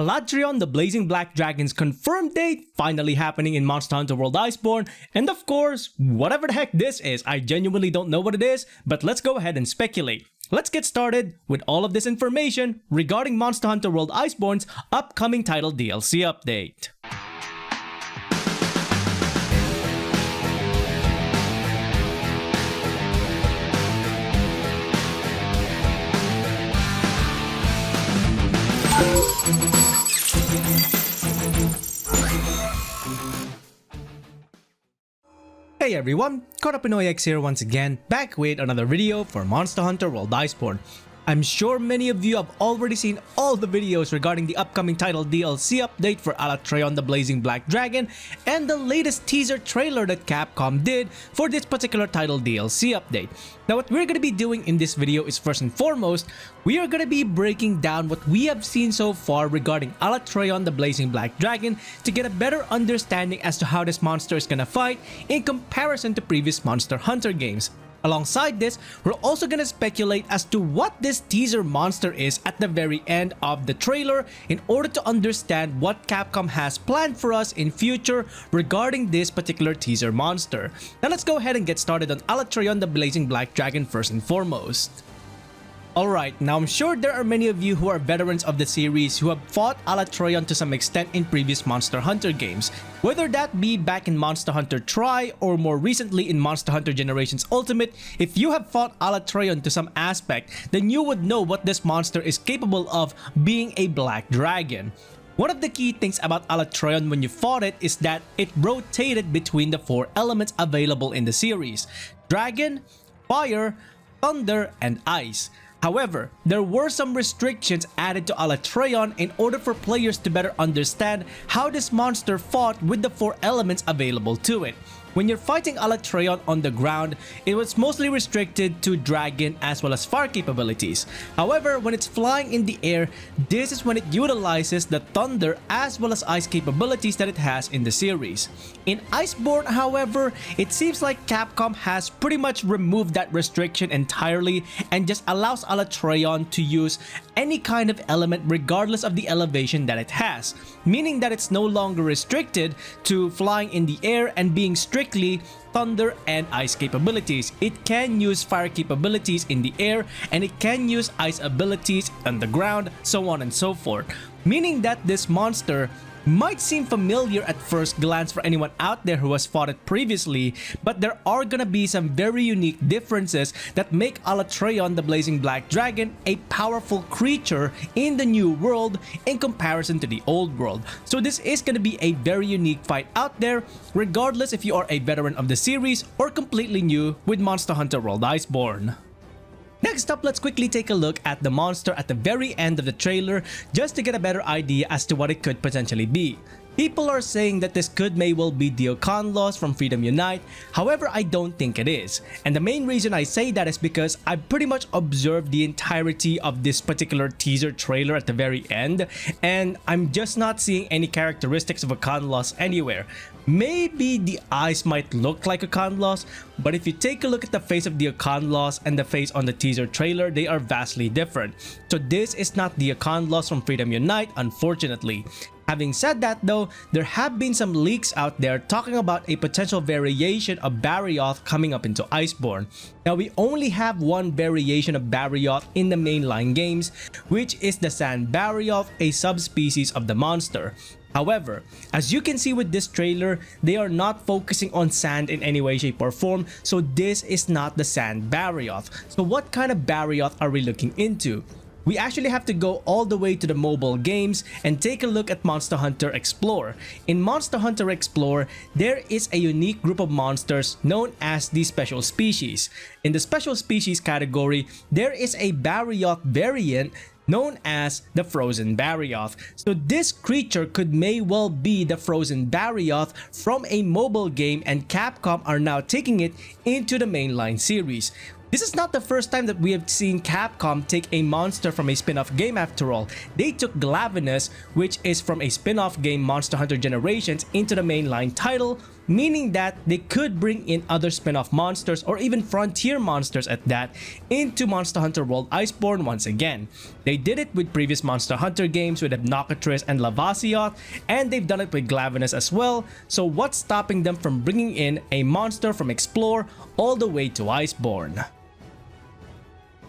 Alatreon the Blazing Black Dragon's confirmed date finally happening in Monster Hunter World Iceborne, and of course, whatever the heck this is, I genuinely don't know what it is, but let's go ahead and speculate. Let's get started with all of this information regarding Monster Hunter World Iceborne's upcoming title DLC update. Hey everyone, Pinoy here once again, back with another video for Monster Hunter World Iceborne. I'm sure many of you have already seen all the videos regarding the upcoming title DLC update for Alatreon the Blazing Black Dragon and the latest teaser trailer that Capcom did for this particular title DLC update. Now what we're going to be doing in this video is first and foremost, we are going to be breaking down what we have seen so far regarding Alatreon the Blazing Black Dragon to get a better understanding as to how this monster is going to fight in comparison to previous Monster Hunter games. Alongside this, we're also gonna speculate as to what this teaser monster is at the very end of the trailer in order to understand what Capcom has planned for us in future regarding this particular teaser monster. Now let's go ahead and get started on Alatreon the Blazing Black Dragon first and foremost. Alright, now I'm sure there are many of you who are veterans of the series who have fought Alatreon to some extent in previous Monster Hunter games. Whether that be back in Monster Hunter Tri or more recently in Monster Hunter Generations Ultimate, if you have fought Alatreon to some aspect, then you would know what this monster is capable of being a black dragon. One of the key things about Alatreon when you fought it is that it rotated between the four elements available in the series: Dragon, Fire, Thunder, and Ice. However, there were some restrictions added to Alatreon in order for players to better understand how this monster fought with the four elements available to it. When you're fighting Alatreon on the ground, it was mostly restricted to Dragon as well as Fire capabilities. However, when it's flying in the air, this is when it utilizes the Thunder as well as Ice capabilities that it has in the series. In Iceborne, however, it seems like Capcom has pretty much removed that restriction entirely and just allows Alatreon to use any kind of element regardless of the elevation that it has, meaning that it's no longer restricted to flying in the air and being strictly Thunder and Ice capabilities. It can use Fire capabilities in the air and it can use Ice abilities on the ground, so on and so forth, meaning that this monster might seem familiar at first glance for anyone out there who has fought it previously, but there are gonna be some very unique differences that make Alatreon the Blazing Black Dragon a powerful creature in the new world in comparison to the old world. So this is gonna be a very unique fight out there, regardless if you are a veteran of the series or completely new with Monster Hunter World Iceborne. Next up, let's quickly take a look at the monster at the very end of the trailer just to get a better idea as to what it could potentially be. People are saying that this may well be Dioconlos from Freedom Unite, however I don't think it is. And the main reason I say that is because I pretty much observed the entirety of this particular teaser trailer at the very end, and I'm just not seeing any characteristics of a Conlos anywhere. Maybe the eyes might look like a Conlos, but if you take a look at the face of the Conlos and the face on the teaser trailer, they are vastly different. So this is not the Conlos from Freedom Unite, unfortunately. Having said that though, there have been some leaks out there talking about a potential variation of Barioth coming up into Iceborne. Now we only have one variation of Barioth in the mainline games, which is the Sand Barioth, a subspecies of the monster. However, as you can see with this trailer, they are not focusing on sand in any way, shape or form, so this is not the Sand Barioth. So what kind of Barioth are we looking into? We actually have to go all the way to the mobile games and take a look at Monster Hunter Explore. In Monster Hunter Explore, there is a unique group of monsters known as the Special Species. In the Special Species category, there is a Barioth variant known as the Frozen Barioth. So this creature may well be the Frozen Barioth from a mobile game, and Capcom are now taking it into the mainline series. This is not the first time that we have seen Capcom take a monster from a spin-off game after all. They took Glavenus, which is from a spin-off game Monster Hunter Generations, into the mainline title meaning that they could bring in other spin-off monsters or even frontier monsters at that into Monster Hunter World Iceborne once again. They did it with previous Monster Hunter games with Abnocatris and Lavasioth, and they've done it with Glavenus as well, so what's stopping them from bringing in a monster from Explore all the way to Iceborne?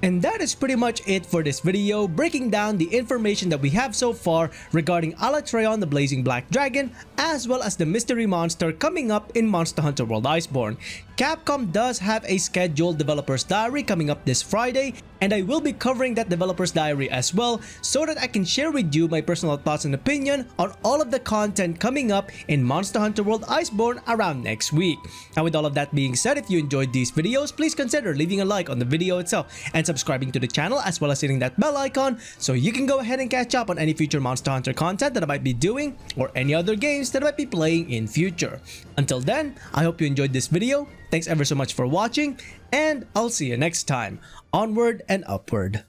And that is pretty much it for this video, breaking down the information that we have so far regarding Alatreon the Blazing Black Dragon, as well as the mystery monster coming up in Monster Hunter World Iceborne. Capcom does have a scheduled developer's diary coming up this Friday, and I will be covering that developer's diary as well so that I can share with you my personal thoughts and opinion on all of the content coming up in Monster Hunter World Iceborne around next week. Now with all of that being said, if you enjoyed these videos, please consider leaving a like on the video itself and subscribing to the channel, as well as hitting that bell icon so you can go ahead and catch up on any future Monster Hunter content that I might be doing or any other games that I might be playing in future. Until then, I hope you enjoyed this video. Thanks ever so much for watching, and I'll see you next time. Onward and upward.